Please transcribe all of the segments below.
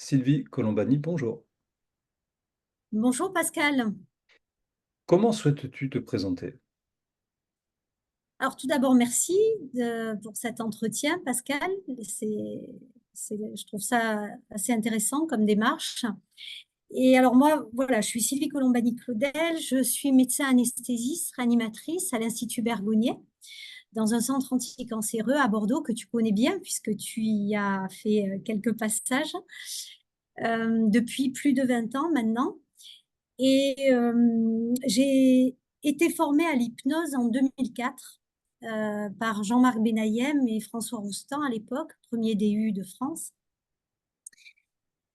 Sylvie Colombani, bonjour. Bonjour Pascal. Comment souhaites-tu te présenter? Alors tout d'abord, merci pour cet entretien, Pascal. Je trouve ça assez intéressant comme démarche. Et alors moi, voilà, je suis Sylvie Colombani-Claudel, je suis médecin anesthésiste, réanimatrice à l'Institut Bergonié, dans un centre anticancéreux à Bordeaux que tu connais bien puisque tu y as fait quelques passages depuis plus de 20 ans maintenant. Et j'ai été formée à l'hypnose en 2004 par Jean-Marc Benayem et François Roustan à l'époque, premier DU de France.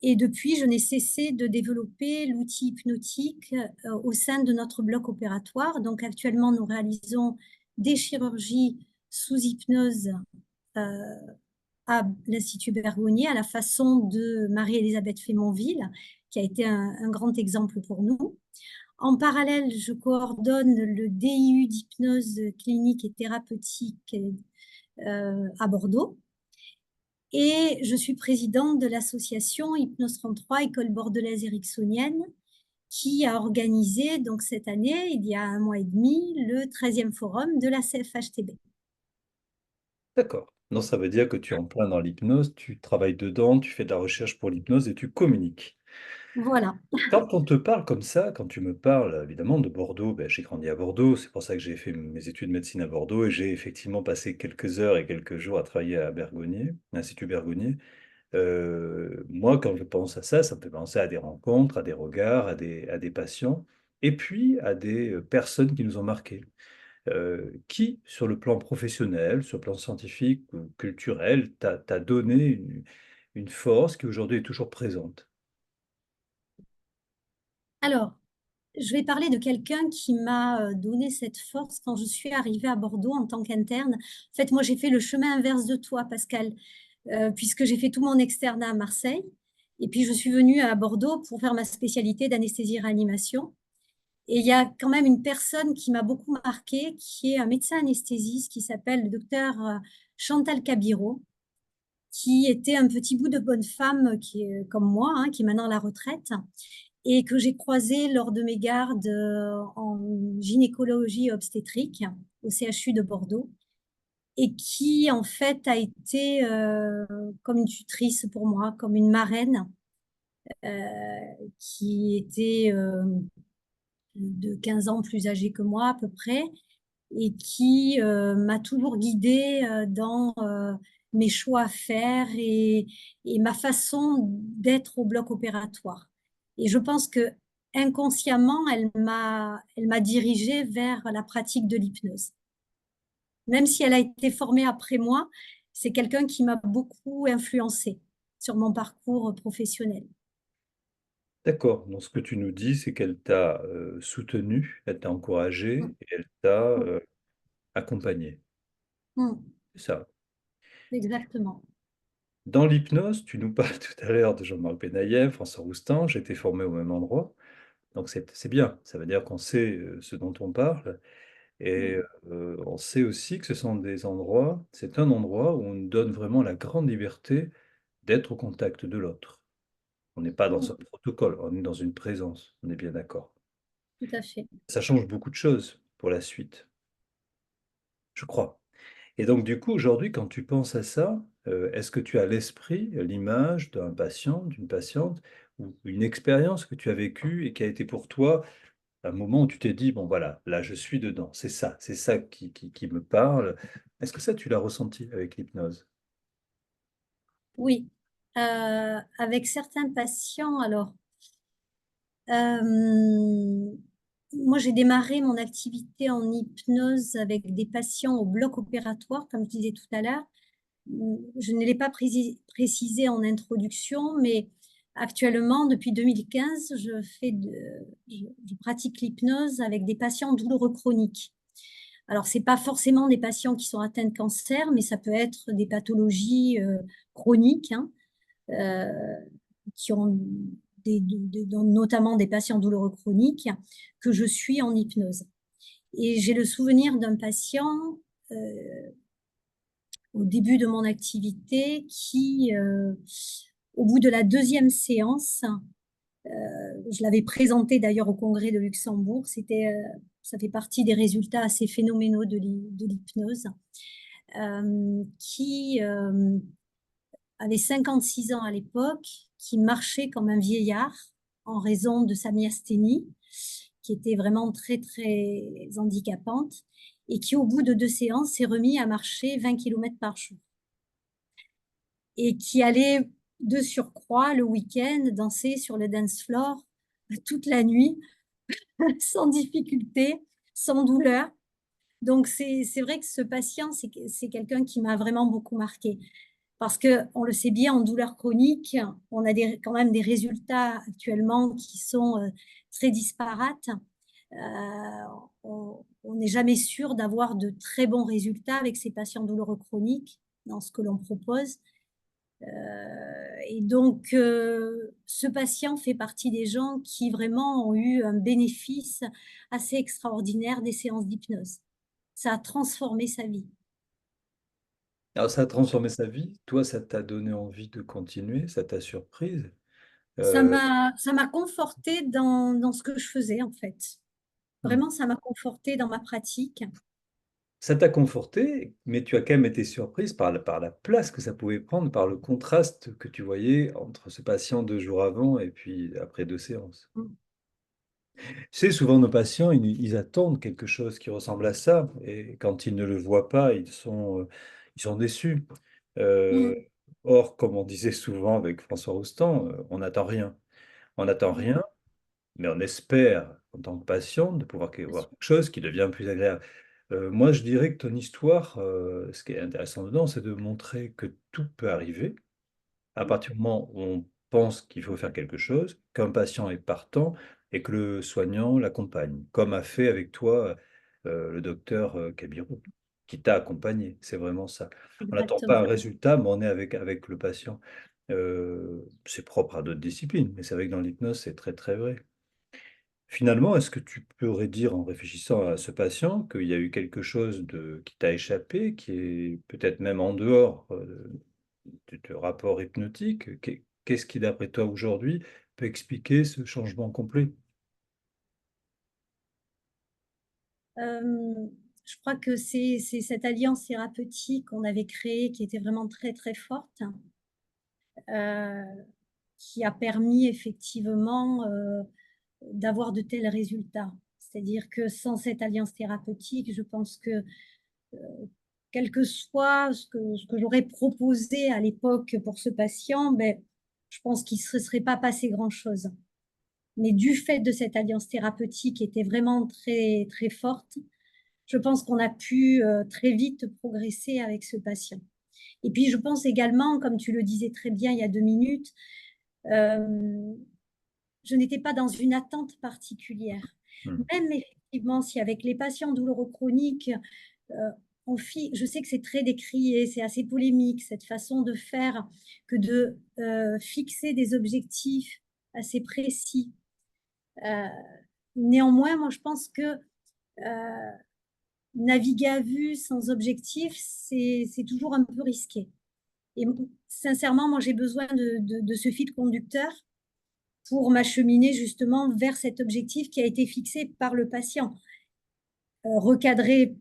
Et depuis, je n'ai cessé de développer l'outil hypnotique au sein de notre bloc opératoire. Donc actuellement, nous réalisons des chirurgies sous hypnose euh, à l'Institut Bergonié, à la façon de Marie-Elisabeth Fémonville, qui a été un grand exemple pour nous. En parallèle, je coordonne le DIU d'hypnose clinique et thérapeutique à Bordeaux. Et je suis présidente de l'association Hypnose 33, École bordelaise ericksonienne, qui a organisé donc cette année, il y a un mois et demi, le 13e forum de la CFHTB. D'accord. Non, ça veut dire que tu es en plein dans l'hypnose, tu travailles dedans, tu fais de la recherche pour l'hypnose et tu communiques. Voilà. Quand on te parle comme ça, quand tu me parles évidemment de Bordeaux, ben, j'ai grandi à Bordeaux, c'est pour ça que j'ai fait mes études de médecine à Bordeaux et j'ai effectivement passé quelques heures et quelques jours à travailler à Bergonié, à l'Institut Bergonié. Moi, quand je pense à ça, ça me fait penser à des rencontres, à des regards, à des patients et puis à des personnes qui nous ont marqués. Qui, sur le plan professionnel, sur le plan scientifique ou culturel, t'a donné une force qui aujourd'hui est toujours présente? Alors, je vais parler de quelqu'un qui m'a donné cette force quand je suis arrivée à Bordeaux en tant qu'interne. En fait, moi, j'ai fait le chemin inverse de toi, Pascal, puisque j'ai fait tout mon externat à Marseille. Et puis, je suis venue à Bordeaux pour faire ma spécialité d'anesthésie-réanimation. Et il y a quand même une personne qui m'a beaucoup marquée, qui est un médecin anesthésiste qui s'appelle le docteur Chantal Cabiro, qui était un petit bout de bonne femme qui est comme moi, hein, qui est maintenant à la retraite et que j'ai croisé lors de mes gardes en gynécologie obstétrique au CHU de Bordeaux et qui en fait a été comme une tutrice pour moi, comme une marraine qui était de 15 ans plus âgée que moi à peu près et qui m'a toujours guidée dans mes choix à faire et ma façon d'être au bloc opératoire. Et je pense que inconsciemment, elle m'a dirigée vers la pratique de l'hypnose. Même si elle a été formée après moi, c'est quelqu'un qui m'a beaucoup influencée sur mon parcours professionnel. D'accord. Donc, ce que tu nous dis, c'est qu'elle t'a soutenu, elle t'a encouragé Mm, et elle t'a mm, accompagné. mm, C'est ça. exactement. Dans l'hypnose, tu nous parles tout à l'heure de Jean-Marc Benayev, François Roustan, j'ai été formé au même endroit. Donc, c'est bien. Ça veut dire qu'on sait ce dont on parle. Et Mm, on sait aussi que ce sont des endroits, c'est un endroit où on nous donne vraiment la grande liberté d'être au contact de l'autre. On n'est pas dans un mm, protocole, on est dans une présence, on est bien d'accord. tout à fait. Ça change beaucoup de choses pour la suite, je crois. Et donc du coup, aujourd'hui, quand tu penses à ça, est-ce que tu as à l'esprit l'image d'un patient, d'une patiente, ou une expérience que tu as vécue et qui a été pour toi un moment où tu t'es dit, bon voilà, là je suis dedans, c'est ça qui me parle. Est-ce que ça, tu l'as ressenti avec l'hypnose? Oui, avec certains patients, alors, euh, moi j'ai démarré mon activité en hypnose avec des patients au bloc opératoire, comme je disais tout à l'heure. Je ne l'ai pas précisé en introduction, mais actuellement, depuis 2015, je pratique l'hypnose avec des patients douloureux chroniques. Alors, ce n'est pas forcément des patients qui sont atteints de cancer, mais ça peut être des pathologies chroniques, hein, euh, qui ont notamment des patients douloureux chroniques que je suis en hypnose. Et j'ai le souvenir d'un patient au début de mon activité qui au bout de la deuxième séance, je l'avais présenté d'ailleurs au congrès de Luxembourg, ça fait partie des résultats assez phénoménaux de l'hypnose, qui avait 56 ans à l'époque, qui marchait comme un vieillard en raison de sa myasthénie, qui était vraiment très, très handicapante, et qui, au bout de 2 séances, s'est remis à marcher 20 kilomètres par jour. Et qui allait de surcroît le week-end danser sur le dance floor toute la nuit, sans difficulté, sans douleur. Donc, c'est vrai que ce patient, c'est quelqu'un qui m'a vraiment beaucoup marqué. Parce que, on le sait bien, en douleur chronique, on a quand même des résultats actuellement qui sont très disparates. On n'est jamais sûr d'avoir de très bons résultats avec ces patients douloureux chroniques dans ce que l'on propose. Et donc, ce patient fait partie des gens qui vraiment ont eu un bénéfice assez extraordinaire des séances d'hypnose. Ça a transformé sa vie. Alors, ça a transformé sa vie. Toi, ça t'a donné envie de continuer, ça t'a surprise. Euh, Ça m'a confortée dans ce que je faisais, en fait. Vraiment, ça m'a confortée dans ma pratique. Ça t'a conforté, mais tu as quand même été surprise par la place que ça pouvait prendre, par le contraste que tu voyais entre ce patient 2 jours avant et puis après 2 séances. Tu sais, souvent nos patients, ils attendent quelque chose qui ressemble à ça, et quand ils ne le voient pas, ils sont déçus. Euh, Mm, Or, comme on disait souvent avec François Roustan, on n'attend rien. On n'attend mm, rien, mais on espère, en tant que patient, de pouvoir bien voir sûr. quelque chose qui devient plus agréable. Moi, je dirais que ton histoire, ce qui est intéressant dedans, c'est de montrer que tout peut arriver à Mm, partir du moment où on pense qu'il faut faire quelque chose, qu'un patient est partant et que le soignant l'accompagne, comme a fait avec toi le docteur Kabirou, qui t'a accompagné. C'est vraiment ça. On n'attend pas exactement. un résultat, mais on est avec le patient. C'est propre à d'autres disciplines, mais c'est vrai que dans l'hypnose, c'est très très vrai. Finalement, est-ce que tu pourrais dire, en réfléchissant à ce patient, qu'il y a eu quelque chose qui t'a échappé, qui est peut-être même en dehors de rapport hypnotique? Qu'est-ce qui, d'après toi, aujourd'hui, peut expliquer ce changement complet? Euh, je crois que c'est cette alliance thérapeutique qu'on avait créée qui était vraiment très, très forte, euh, qui a permis effectivement d'avoir de tels résultats. C'est-à-dire que sans cette alliance thérapeutique, je pense que quel que soit ce que j'aurais proposé à l'époque pour ce patient, ben, je pense qu'il ne se serait pas passé grand-chose. Mais du fait de cette alliance thérapeutique qui était vraiment très, très forte, je pense qu'on a pu très vite progresser avec ce patient. Et puis, je pense également, comme tu le disais très bien il y a 2 minutes, euh, je n'étais pas dans une attente particulière. Hmm. Même effectivement, si avec les patients douloureux chroniques, euh, je sais que c'est très décrié, c'est assez polémique, cette façon de faire, que de fixer des objectifs assez précis. Euh, Néanmoins, moi, je pense que naviguer à vue sans objectif, c'est toujours un peu risqué. Et sincèrement, moi, j'ai besoin de ce fil conducteur pour m'acheminer justement vers cet objectif qui a été fixé par le patient. Recadré,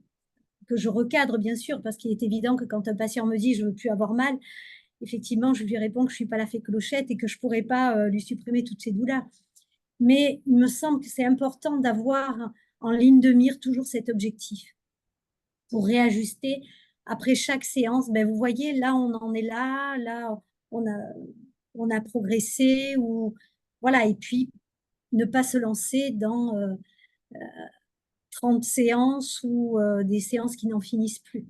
que je recadre bien sûr, parce qu'il est évident que quand un patient me dit je ne veux plus avoir mal, effectivement, je lui réponds que je ne suis pas la fée clochette et que je ne pourrais pas lui supprimer toutes ces douleurs. Mais il me semble que c'est important d'avoir en ligne de mire toujours cet objectif pour réajuster après chaque séance. Ben, vous voyez, là, on en est là, là, on a, on a progressé, ou voilà, et puis ne pas se lancer dans 30 séances ou des séances qui n'en finissent plus.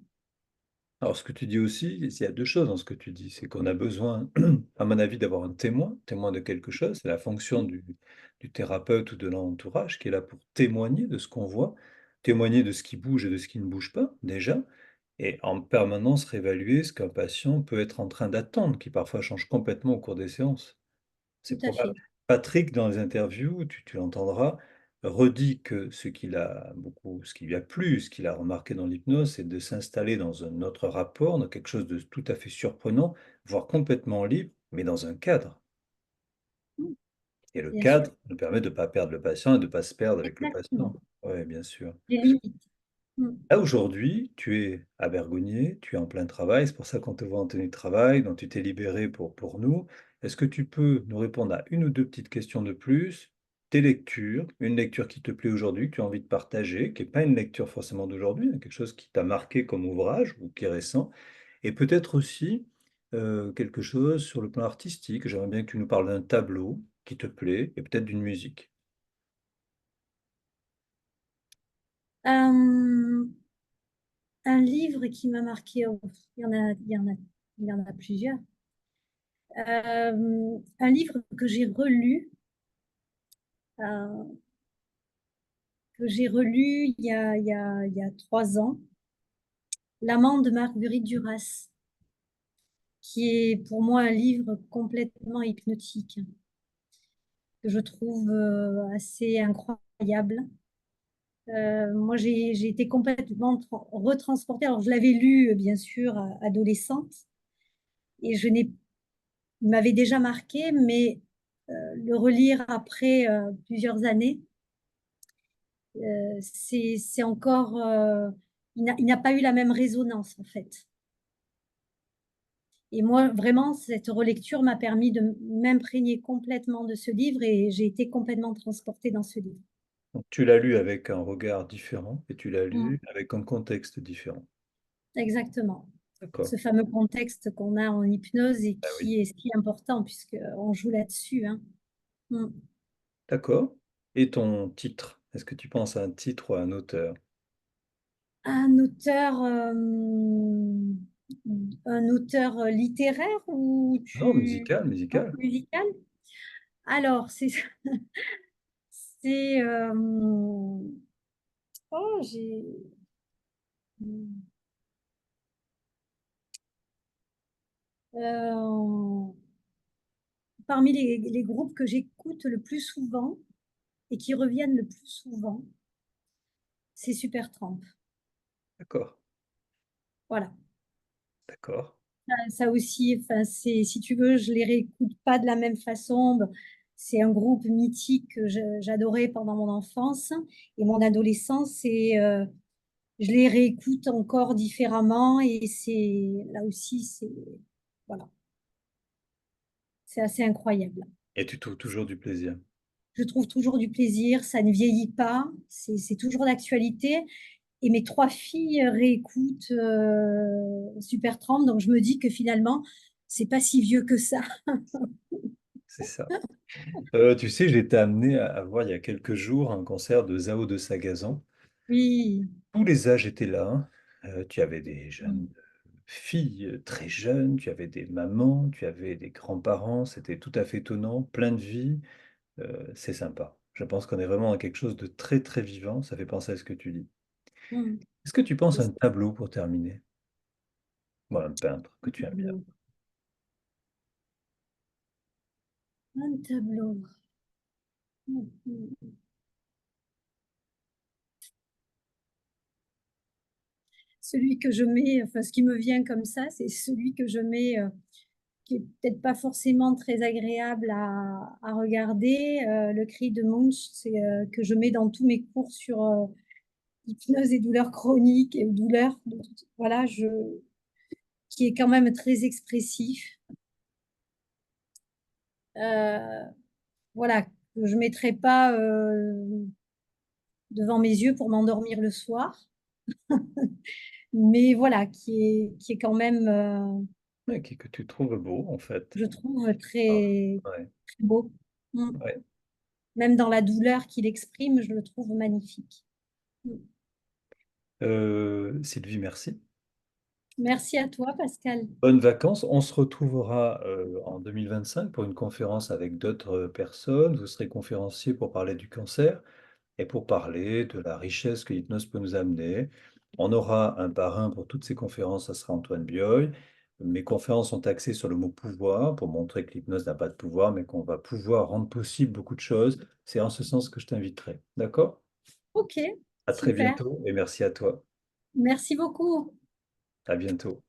Alors, ce que tu dis aussi, il y a deux choses dans ce que tu dis. C'est qu'on a besoin, à mon avis, d'avoir un témoin, témoin de quelque chose. C'est la fonction du thérapeute ou de l'entourage qui est là pour témoigner de ce qu'on voit, témoigner de ce qui bouge et de ce qui ne bouge pas, déjà, et en permanence réévaluer ce qu'un patient peut être en train d'attendre, qui parfois change complètement au cours des séances. C'est Tout à probable. fait. Patrick, dans les interviews, tu l'entendras, redit que ce qui lui a plu, ce qu'il a remarqué dans l'hypnose, c'est de s'installer dans un autre rapport, dans quelque chose de tout à fait surprenant, voire complètement libre, mais dans un cadre. Mmh, Et le bien sûr, cadre nous permet de ne pas perdre le patient et de ne pas se perdre avec le exactement. patient. Oui, bien sûr. Les limites. Mmh. Là, aujourd'hui, tu es à Bergonié, tu es en plein travail, c'est pour ça qu'on te voit en tenue de travail, donc tu t'es libéré pour nous. Est-ce que tu peux nous répondre à une ou 2 petites questions de plus? Tes lectures, une lecture qui te plaît aujourd'hui, que tu as envie de partager, qui est pas une lecture forcément d'aujourd'hui, hein, quelque chose qui t'a marqué comme ouvrage ou qui est récent, et peut-être aussi, quelque chose sur le plan artistique. J'aimerais bien que tu nous parles d'un tableau qui te plaît et peut-être d'une musique. Hem, un livre qui m'a marqué, oh, il y en a plusieurs. Un livre heu, que j'ai relu il y a 3 ans, L'amant de Marguerite Duras, qui est pour moi un livre complètement hypnotique, que je trouve, assez incroyable. Moi, j'ai été complètement retransportée. Alors, je l'avais lu, bien sûr, adolescente, et il m'avait déjà marqué, mais le relire après plusieurs années, c'est encore, il n'a pas eu la même résonance, en fait. Et moi, vraiment, cette relecture m'a permis de m'imprégner complètement de ce livre et j'ai été complètement transportée dans ce livre. Donc tu l'as lu avec un regard différent et tu l'as Mmh, lu avec un contexte différent. exactement. D'accord. Ce fameux contexte qu'on a en hypnose et Ah oui. qui est si important puisqu'on joue là-dessus, hein. Mmh. D'accord. Et ton titre? Est-ce que tu penses à un titre ou à un auteur? Un un auteur, littéraire ou Non, tu musical, non, musical. musical? Alors c'est, oh j'ai mmh, parmi les groupes que j'écoute le plus souvent et qui reviennent le plus souvent, c'est Supertramp. D'accord, Voilà. d'accord. Ça aussi, enfin, c'est, si tu veux, je les réécoute pas de la même façon. Bah, c'est un groupe mythique que j'adorais pendant mon enfance et mon adolescence et je les réécoute encore différemment et c'est là aussi, c'est voilà, c'est assez incroyable. Et tu trouves toujours du plaisir. Je trouve toujours du plaisir, ça ne vieillit pas, c'est toujours d'actualité et mes 3 filles réécoutent, Supertramp, donc je me dis que finalement, c'est pas si vieux que ça. C'est ça. Tu sais, j'ai été amené à voir il y a quelques jours un concert de Zao de Sagazan. Oui. Tous les âges étaient là, hein. Tu avais des Mmh. jeunes filles, très jeunes, tu avais des mamans, tu avais des grands-parents, c'était tout à fait étonnant, plein de vie, c'est sympa. Je pense qu'on est vraiment dans quelque chose de très, très vivant, ça fait penser à ce que tu dis. Mmh. Est-ce que tu penses C'est à ça, un tableau pour terminer? Ou un peintre que tu aimes bien? tableau. Un tableau. Mmh mh. Celui que je mets, enfin, ce qui me vient comme ça, c'est celui que je mets, qui est peut-être pas forcément très agréable à regarder, Le Cri de Munch, c'est, que je mets dans tous mes cours sur, hypnose et douleurs chroniques et douleurs de toute voilà, je qui est quand même très expressif. Voilà, que je mettrai pas, devant mes yeux pour m'endormir le soir, mais voilà, qui est quand même, Ouais, que tu trouves beau, en fait. je trouve Ah, très ouais, très beau. Mmh. ouais. Même dans la douleur qu'il exprime, je le trouve magnifique. Mmh. Sylvie, merci. Merci à toi, Pascal. Bonnes vacances. On se retrouvera en 2025 pour une conférence avec d'autres personnes. Vous serez conférencier pour parler du cancer et pour parler de la richesse que l'hypnose peut nous amener. On aura un parrain pour toutes ces conférences, ça sera Antoine Bioy. Mes conférences sont axées sur le mot pouvoir pour montrer que l'hypnose n'a pas de pouvoir, mais qu'on va pouvoir rendre possible beaucoup de choses. C'est en ce sens que je t'inviterai. D'accord? OK, À très super. bientôt et merci à toi. Merci beaucoup. À bientôt.